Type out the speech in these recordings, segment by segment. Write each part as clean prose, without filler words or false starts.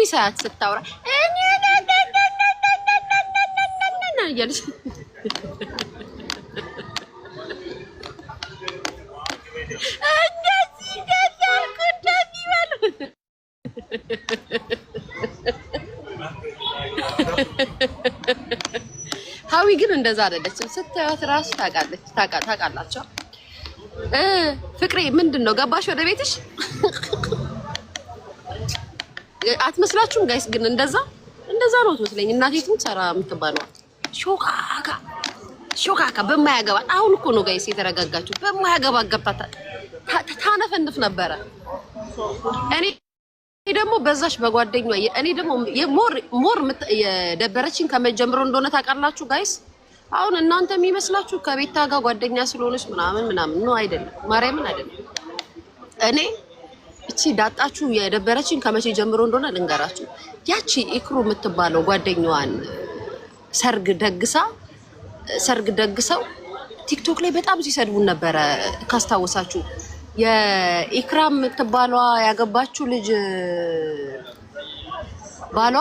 ሳያት ስታወራ እያለች ሀዊ ግን እንደዛ አይደለችም። ስታያት ራሱ ታውቃላችሁ። ፍቅሬ ምንድነው ገባሽ ወደ ቤትሽ? አትመስላችሁም ጋይስ? ግን እንደዛ ነው ትመስለኝ። እናቴቱም ሰራ የምትባለው ሾካካ በማያገባት አሁን እኮ ነው ጋይስ የተረጋጋችሁ። በማያገባት ገብታ ታነፈንፍ ነበረ። እኔ ደግሞ በዛሽ በጓደኛዋ እኔ ደግሞ ሞር የደበረችኝ ከመጀመሩ እንደሆነ ታውቃላችሁ ጋይስ። አሁን እናንተ የሚመስላችሁ ከቤታ ጋር ጓደኛ ስለሆነች ምናምን ነው አይደለም። ማርያምን አይደለም። እኔ እቺ ዳጣችሁ የደበረችኝ ከመቼ ጀምሮ እንደሆነ ልንገራችሁ። ያቺ ኢክሩ የምትባለው ጓደኛዋን ሰርግ ደግሰው ቲክቶክ ላይ በጣም ሲሰድቡን ነበረ ካስታወሳችሁ። የኢክራም የምትባለዋ ያገባችው ልጅ ባሏ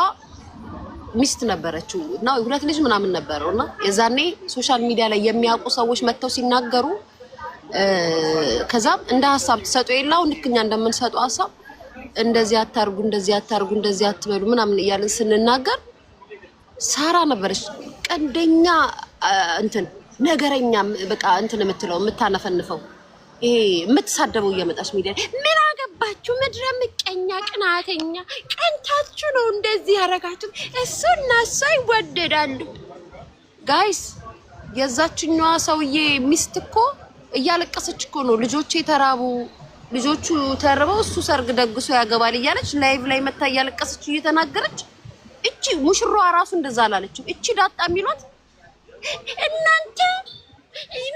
ሚስት ነበረችው እና ሁለት ልጅ ምናምን ነበረውና የዛኔ ሶሻል ሚዲያ ላይ የሚያውቁ ሰዎች መጥተው ሲናገሩ ከዛም እንደ ሐሳብ ተሰጡ የላው ልክኛ እንደምንሰጡ ሐሳብ እንደዚህ አታርጉ እንደዚህ አትበሉ ምናምን እያልን ስንናገር ሳራ ነበረች ቀንደኛ ነገረኛ በቃ የምትለው የምታነፈንፈው ይሄ የምትሳደበው እየመጣች ሚዲያ ምን አገባችሁ ምድረ ምቀኛ ቅናተኛ ቀንታችሁ ነው እንደዚህ ያረጋችሁ እሱና እሷ ይወደዳሉ ጋይስ። የዛችኛዋ ሰውዬ ሚስት እኮ እያለቀሰች እኮ ነው ልጆቹ ተርበው እሱ ሰርግ ደግሶ ያገባል እያለች ላይቭ ላይ መታ እያለቀሰች እየተናገረች እቺ ሙሽራዋ ራሱ እንደዛ አላለችም። እቺ ዳጣ የሚሏት እናንተ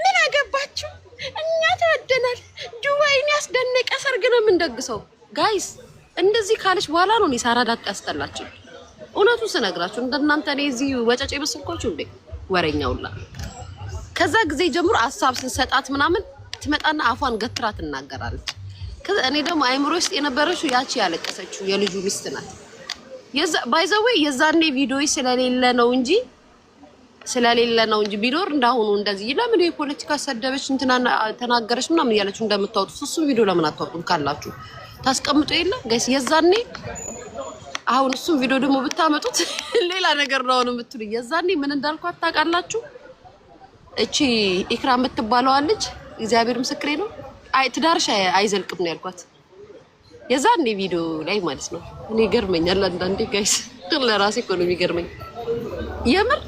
ምን አገባችሁ እኛ ተወደናል ዱባይን ያስደነቀ ሰርግ ነው የምንደግሰው ጋይስ። እንደዚህ ካለች በኋላ ነው ሳራ ዳጣ ያስጠላችሁ። እውነቱን ስነግራችሁ እንደናንተ እኔ እዚህ ወጨጨ መስልኳችሁ እንዴ ወሬኛውላ። ከዛ ጊዜ ጀምሮ ሐሳብ ስንሰጣት ምናምን ትመጣና አፏን ገትራ ትናገራለች። ከዛ እኔ ደግሞ አይምሮ ውስጥ የነበረችው ያቺ ያለቀሰችው የልጁ ሚስት ናት። ባይዘዌ የዛኔ ቪዲዮ ስለሌለ ነው እንጂ ቢኖር እንዳሁኑ እንደዚህ ለምን የፖለቲካ ሰደበች እንትና ተናገረች ምናምን ያለችው እንደምታወጡት እሱ ቪዲዮ ለምን አታወጡም ካላችሁ ታስቀምጡ የለ ጋይስ የዛኔ። አሁን እሱ ቪዲዮ ደግሞ ብታመጡት ሌላ ነገር ነው ነው የምትሉ። የዛኔ ምን እንዳልኳት ታውቃላችሁ? እቺ ኢክራም የምትባለው ልጅ እግዚአብሔር ምስክሬ ነው ትዳርሽ አይዘልቅም ነው ያልኳት የዛኔ ቪዲዮ ላይ ማለት ነው። እኔ ገርመኛል አንዳንዴ ጋይስ ለራሴ እኮ ነው የሚገርመኝ የምር።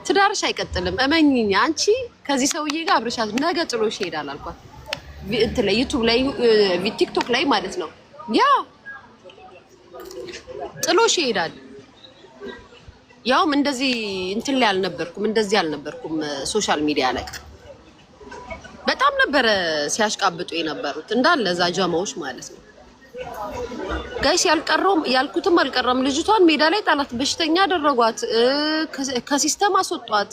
ትዳርሽ አይቀጥልም እመኚኝ አንቺ ከዚህ ሰውዬ ጋር አብረሻት ነገ ጥሎሽ ይሄዳል አልኳት። ላይ ዩቲዩብ ላይ ቲክቶክ ላይ ማለት ነው ያ ጥሎሽ ይሄዳል። ያውም እንደዚህ ላይ አልነበርኩም ሶሻል ሚዲያ ላይ በጣም ነበረ ሲያሽቃብጡ የነበሩት እንዳለ እዛ ጀማዎች ማለት ነው ጋይስ። ያልኩትም አልቀረም። ልጅቷን ሜዳ ላይ ጣላት፣ በሽተኛ አደረጓት፣ ከሲስተም አስወጧት፣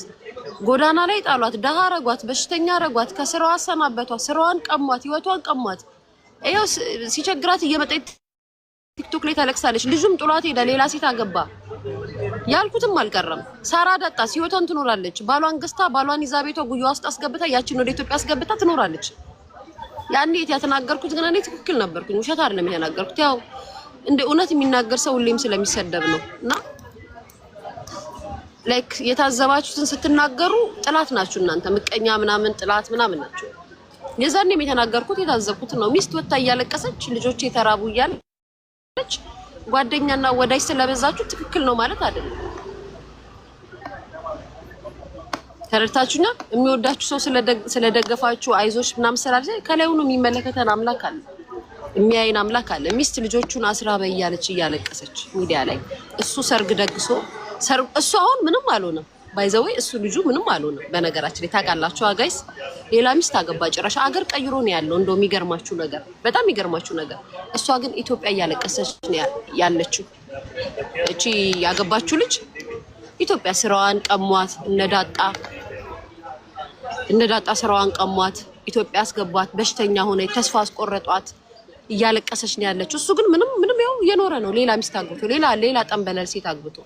ጎዳና ላይ ጣሏት፣ ደሃ አረጓት፣ በሽተኛ አረጓት፣ ከስራዋ አሰናበቷት፣ ስራዋን ቀሟት፣ ህይወቷን ቀሟት። ይኸው ሲቸግራት እየመጣች ቲክቶክ ላይ ታለቅሳለች። ልጁም ጥሏት ሄደ፣ ሌላ ሴት አገባ። ያልኩትም አልቀረም። ሳራ ዳጣስ ህይወቷን ትኖራለች። ባሏን ገዝታ ባሏን ይዛ ቤቷ ጉያ ውስጥ አስገብታ ያቺን ወደ ኢትዮጵያ አስገብታ ትኖራለች። ያኔ የተናገርኩት ግን እኔ ትክክል ነበርኩኝ፣ ውሸት አይደለም የተናገርኩት። ያው እንደ እውነት የሚናገር ሰው ሁሌም ስለሚሰደብ ነው። እና ላይክ የታዘባችሁትን ስትናገሩ ጥላት ናችሁ እናንተ፣ ምቀኛ ምናምን ጥላት ምናምን ናችሁ። የዛኔም የተናገርኩት የታዘብኩት ነው። ሚስት ወጣ እያለቀሰች ልጆቼ ተራቡ እያለች ጓደኛና ወዳጅ ስለበዛችሁ ትክክል ነው ማለት አይደለም። ተረድታችሁና የሚወዳችሁ ሰው ስለደገፋችሁ አይዞሽ ምናምን ስላለ ከላይውኑ የሚመለከተን አምላክ አለ፣ የሚያይን አምላክ አለ። ሚስት ልጆቹን አስራበ እያለች እያለቀሰች ሚዲያ ላይ እሱ ሰርግ ደግሶ እሱ አሁን ምንም አልሆነም። ባይዘዌ እሱ ልጁ ምንም አልሆነም። በነገራችን ላይ ታውቃላችሁ ጋይስ ሌላ ሚስት አገባ፣ ጭራሽ አገር ቀይሮ ነው ያለው። እንደው በጣም የሚገርማችሁ ነገር እሷ ግን ኢትዮጵያ እያለቀሰች ነው ያለችው። እቺ ያገባችሁ ልጅ ኢትዮጵያ ስራዋን ቀሟት፣ እነዳጣ ስራዋን ቀሟት፣ ኢትዮጵያ አስገቧት፣ በሽተኛ ሆነ፣ ተስፋ አስቆረጧት። እያለቀሰች ነው ያለችው። እሱ ግን ምንም ያው የኖረ ነው። ሌላ ሚስት አግብቶ ሌላ ጠንበለል ሴት አግብቶ።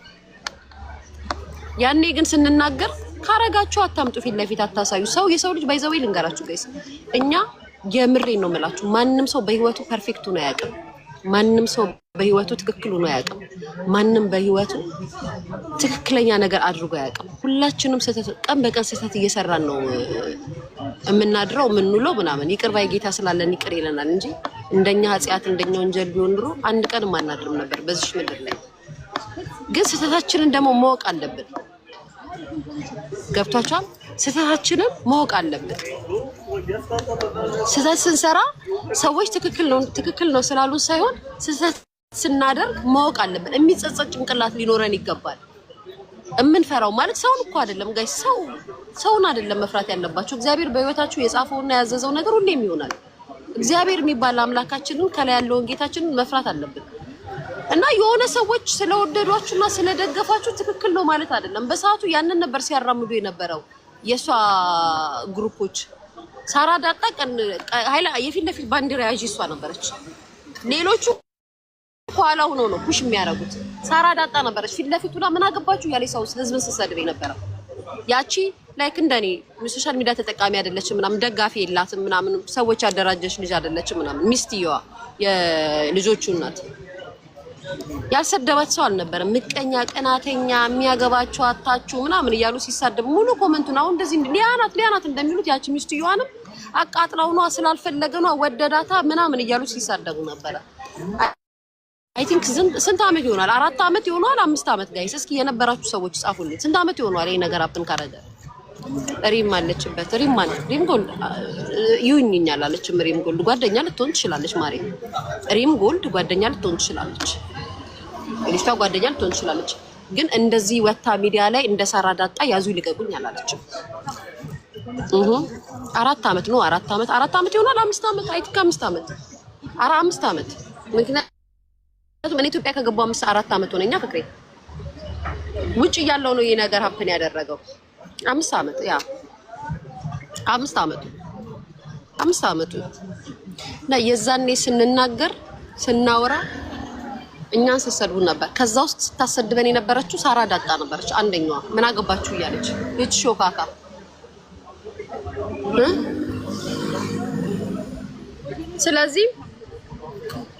ያኔ ግን ስንናገር ካረጋችሁ አታምጡ፣ ፊት ለፊት አታሳዩ። የሰው ልጅ ባይዘው ልንገራችሁ ጋይስ፣ እኛ የምሬን ነው የምላችሁ። ማንም ሰው በህይወቱ ፐርፌክቱ ነው ያውቅም። ማንም ሰው በህይወቱ ትክክሉ ነው ያውቅም። ማንም በህይወቱ ትክክለኛ ነገር አድርጎ ያውቅም። ሁላችንም ቀን በቀን ስህተት እየሰራን ነው የምናድረው የምንውለው ምናምን። ይቅር ባይ ጌታ ስላለን ይቅር ይለናል እንጂ እንደኛ ኃጢአት እንደኛ ወንጀል ቢሆን ኑሮ አንድ ቀን ማናድርም ነበር በዚህ ምድር ላይ። ግን ስህተታችንን ደግሞ ማወቅ አለብን። ገብቷችኋል? ስህተታችንን ማወቅ አለብን። ስህተት ስንሰራ ሰዎች ትክክል ነው ስላሉን ሳይሆን ስህተት ስናደርግ ማወቅ አለብን። የሚጸጸት ጭንቅላት ሊኖረን ይገባል። እምንፈራው ማለት ሰውን እኮ አይደለም ጋይስ፣ ሰውን አይደለም መፍራት ያለባችሁ። እግዚአብሔር በህይወታችሁ የጻፈውና ያዘዘው ነገር ሁሌም ይሆናል። እግዚአብሔር የሚባል አምላካችንን ከላይ ያለውን ጌታችንን መፍራት አለብን። እና የሆነ ሰዎች ስለወደዷችሁና ስለደገፋችሁ ትክክል ነው ማለት አይደለም። በሰዓቱ ያንን ነበር ሲያራምዱ የነበረው የሷ ግሩፖች። ሳራ ዳጣ ኃይላ የፊት ለፊት ባንዲራ ያዥ እሷ ነበረች። ሌሎቹ ኋላ ሆኖ ነው ፑሽ የሚያደርጉት። ሳራ ዳጣ ነበረች ፊት ለፊቱና ምን አገባችሁ ያለ ሰው ህዝብን ሲሰድብ የነበረው። ያቺ ላይክ እንደኔ ሶሻል ሚዲያ ተጠቃሚ አይደለችም ምናምን፣ ደጋፊ የላትም ምናምን፣ ሰዎች ያደራጀች ልጅ አይደለችም ምናምን። ሚስትየዋ የልጆቹ እናት ያልሰደባት ሰው አልነበረም። ምቀኛ፣ ቀናተኛ፣ የሚያገባቸው አታችሁ ምናምን እያሉ ሲሳደብ ሙሉ ኮመንቱን አሁን እንደዚህ ሊያናት እንደሚሉት ያቺ ሚስትየዋንም አቃጥላው ነው ስላልፈለገ ነው ወደዳታ ምናምን እያሉ ሲሳደቡ ነበረ። አይ ቲንክ ስንት አመት ይሆናል? 4 አመት ይሆናል? 5 አመት ጋይስ፣ እስኪ የነበራችሁ ሰዎች ጻፉልኝ። ስንት አመት ይሆናል ይሄ ነገር አፕን ካረገ? ሪም አለችበት። ሪም ጎልድ ይሁንኛል አለችም። ሪም ጎልድ ጓደኛ ልትሆን ትችላለች። ማሪ ሪም ጎልድ ጓደኛ ልትሆን ትችላለች። ልጅቷ ጓደኛ ልትሆን ትችላለች። ግን እንደዚህ ወታ ሚዲያ ላይ እንደ ሳራ ዳጣ ያዙ ይልቀቁኝ አላለችም። 4 አመት ነው 4 አመት ይሆናል? 5 አመት አይ ቲንክ 5 አመት 5 አመት። ምክንያቱም እኔ ኢትዮጵያ ከገባሁ 4 አመት ሆነኛ ፍቅሬ። ውጭ እያለሁ ነው ይሄ ነገር ሀፕን ያደረገው። 5 አመት ያ 5 አመቱ እና የዛኔ ስንናገር ስናወራ እኛን ሲሰድቡ ነበር። ከዛ ውስጥ ስታሰድበን የነበረችው ሳራ ዳጣ ነበረች አንደኛዋ። ምን አገባችሁ እያለች እቺ ሾካካ። ስለዚህ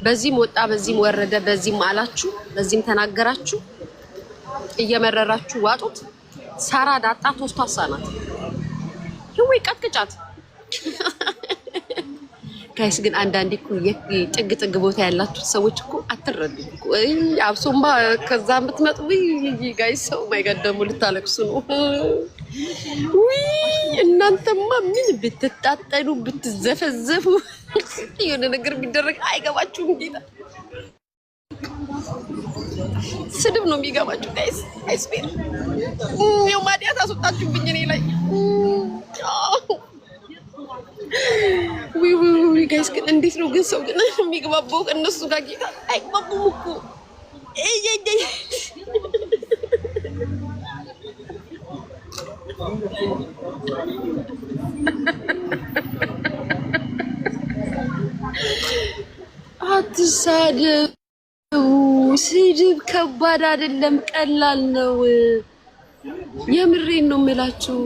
በዚህም ወጣ በዚህም ወረደ በዚህም አላችሁ በዚህም ተናገራችሁ እየመረራችሁ ዋጡት። ሳራ ዳጣ ቶስቷሳ ናት። ይሁን ቀጥቅጫት ጋይስ። ግን አንዳንዴ እኮ ጥግ ቦታ ያላችሁ ሰዎች እኮ አትረዱም እኮ። አብሶማ ከዛ የምትመጡ ጋይስ ሰው ማይገደሙ ልታለቅሱ ነው። እናንተማ ምን ብትጣጠኑ ብትዘፈዘፉ የሆነ ነገር ቢደረግ አይገባችሁም። ጌታ ስድብ ነው የሚገባችሁ ጋይስ። አይስፔር ነው ማዲያ ታስወጣችሁብኝ እኔ ላይ ዊ ጋይስ። ግን እንዴት ነው ግን ሰው ግን የሚግባባው እነሱ ጋር? ጌታ አይግባቡም እኮ አትሳደቡ። ስድብ ከባድ አይደለም፣ ቀላል ነው። የምሬን ነው የምላችሁ።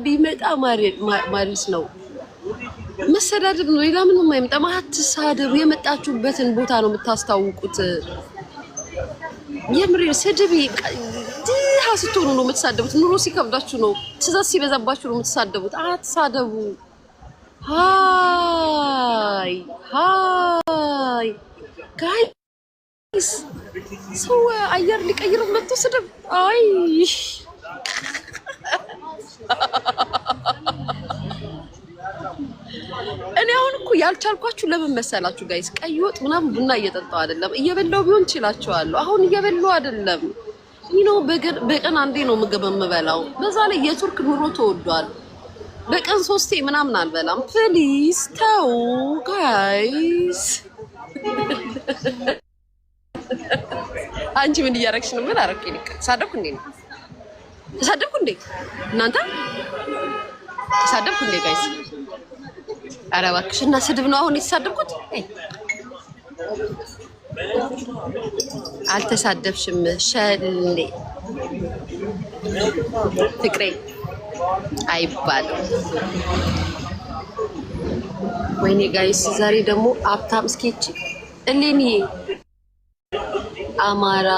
ቢመጣ ማለት ነው መሰዳደብ ነው፣ ሌላ ምንም አይመጣም። አትሳደቡ። የመጣችሁበትን ቦታ ነው የምታስታውቁት። የምሬን ስድብ ድሃ ስትሆኑ ነው የምትሳደቡት። ኑሮ ሲከብዳችሁ ነው፣ ትዕዛዝ ሲበዛባችሁ ነው የምትሳደቡት። አትሳደቡ። ሃይ ጋይስ፣ ሰው አየር ሊቀይር መጥቶ ስድብ። አይ እኔ አሁን እኮ ያልቻልኳችሁ ለምን መሰላችሁ ጋይስ? ቀይ ወጥ ምናምን ቡና እየጠጣው አይደለም፣ እየበላው ቢሆን እችላችኋለሁ። አሁን እየበላው አይደለም። በቀን አንዴ ነው ምግብ የምበላው። በዛ ላይ የቱርክ ኑሮ ተወዷል። በቀን 3 ምናምን አልበላም። ፕሊዝ ተው ጋይስ። አንቺ ምን እያረግሽ ነው? ምን አረክ? ተሳደብኩ እንዴ? ተሳደብኩ እንዴ? እናንተ ተሳደብኩ እንዴ ጋይስ? ኧረ እባክሽ እና ስድብ ነው አሁን የተሳደብኩት? አልተሳደብሽም ሸሌ ፍቅሬ አይባልም። ወይኔ ጋይስ ዛሬ ደግሞ ሀብታም ስኬች እሌኒ አማራ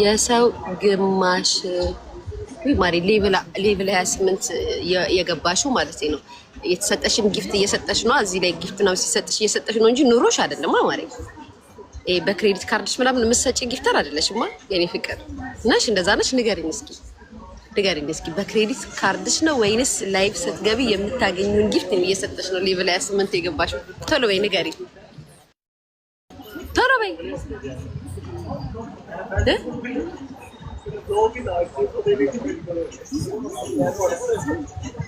የሰው ግማሽ ማሪ ሌቭል 28 የገባሽው ማለት ነው። የተሰጠሽን ጊፍት እየሰጠሽ ነው። እዚህ ላይ ጊፍት ነው ሲሰጥሽ እየሰጠሽ ነው እንጂ ኑሮሽ አይደለም ማለት ነው። በክሬዲት ካርድሽ ምናምን የምትሰጪ ጊፍተር አይደለሽማ የኔ ፍቅር ነሽ። እንደዛ ነሽ። ንገሪኝ እስኪ በክሬዲት ካርድሽ ነው ወይንስ ላይቭ ስትገቢ የምታገኙን ጊፍት እየሰጠሽ ነው? ሌቭል 28 የገባሽው ቶሎ በይ ንገሪኝ። ቶሎ በይ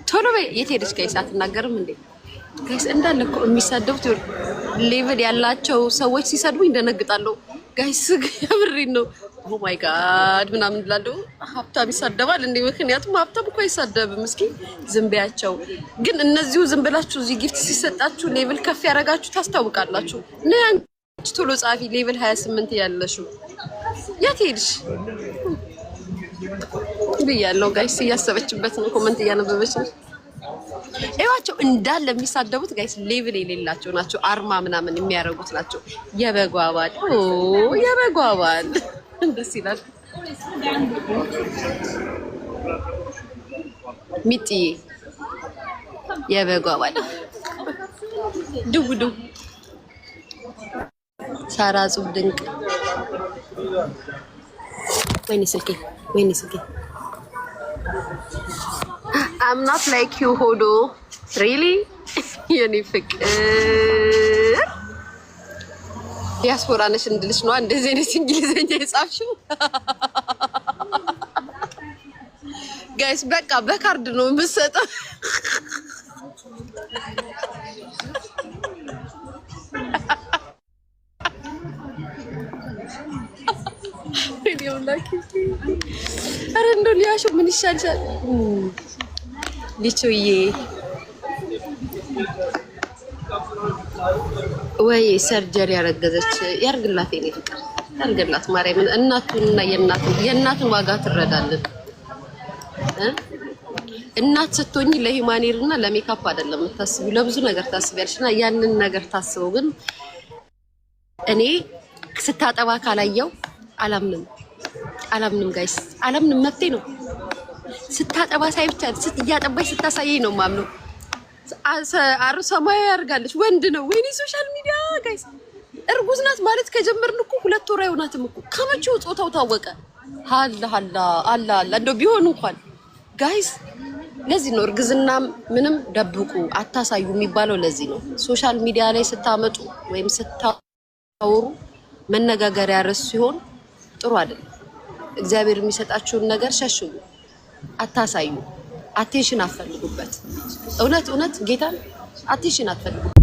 ቶሎ በይ። የት ሄደች ጋይስ? አትናገርም እንዴ ጋይስ? እንዳለ እኮ የሚሳደቡት ሌቭል ያላቸው ሰዎች ሲሰድቡ እንደነግጣለሁ ጋይስ። ያብሬን ነው። ኦ ማይ ጋድ ምናምን ብላለሁ። ሀብታም ይሳደባል እንዴ? ምክንያቱም ሀብታም እኮ አይሳደብም። እስኪ ዝም በያቸው። ግን እነዚሁ ዝም ብላችሁ እዚህ ጊፍት ሲሰጣችሁ ሌቭል ከፍ ያደርጋችሁ ታስታውቃላችሁ። ቶሎ ጻፊ። ሌቭል 28 ያለሽው የት ሄድሽ ብያለሁ ጋይስ። እያሰበችበት ነው። ኮመንት እያነበበች ነው። እዋቸው እንዳለ የሚሳደቡት ጋይስ ሌቭል የሌላቸው ናቸው። አርማ ምናምን የሚያደርጉት ናቸው። የበጓባል የበጓባል ደስ ይላል። ሚጥዬ የበጓባል ድውዱ ሳራ ጹብ ድንቅ ወይኔ ስልኬ I'm not like you ሆዶ really የኔ ፍቅር ዲያስፖራ ነሽ እንድልሽ ነው እንደዚህ አይነት እንግሊዘኛ የጻፍሽው ጋይስ። በቃ በካርድ ነው የምትሰጠው። ኧረ እንደው ሊያሹ ምን ይሻልሻል? ሊቾዬ ወይ ሰርጀሪ ያረገዘች ያርግላት የኔ ፍቅር ያርግላት። ማርያምን እናቱንና የእናቱን ዋጋ ትረዳለን። እናት ስትሆኚ ለሂማኔርና ለሜካፕ አይደለም የምታስቢው፣ ለብዙ ነገር ታስቢያለሽና ያንን ነገር ታስበው። ግን እኔ ስታጠባ ካላየው አላምንም ጋይስ፣ አላምንም። መብቴ ነው። ስታጠባ ሳይ ብቻ እያጠባች ስታሳየኝ ነው ማምነው። አሩ ሰማያዊ ያርጋለች ወንድ ነው። ወይኔ ሶሻል ሚዲያ ጋይስ፣ እርጉዝ ናት ማለት ከጀመርን እኮ 2 ወር አይሆናትም እኮ። ከመቼው ጾታው ታወቀ? አላ እንደው ቢሆን እንኳን ጋይስ። ለዚህ ነው እርግዝና ምንም ደብቁ አታሳዩ የሚባለው። ለዚህ ነው ሶሻል ሚዲያ ላይ ስታመጡ ወይም ስታወሩ መነጋገሪያ ርዕስ ሲሆን ጥሩ አይደለም። እግዚአብሔር የሚሰጣችሁን ነገር ሸሽጉ፣ አታሳዩ፣ አቴንሽን አትፈልጉበት። እውነት ጌታን አቴንሽን አትፈልጉበት።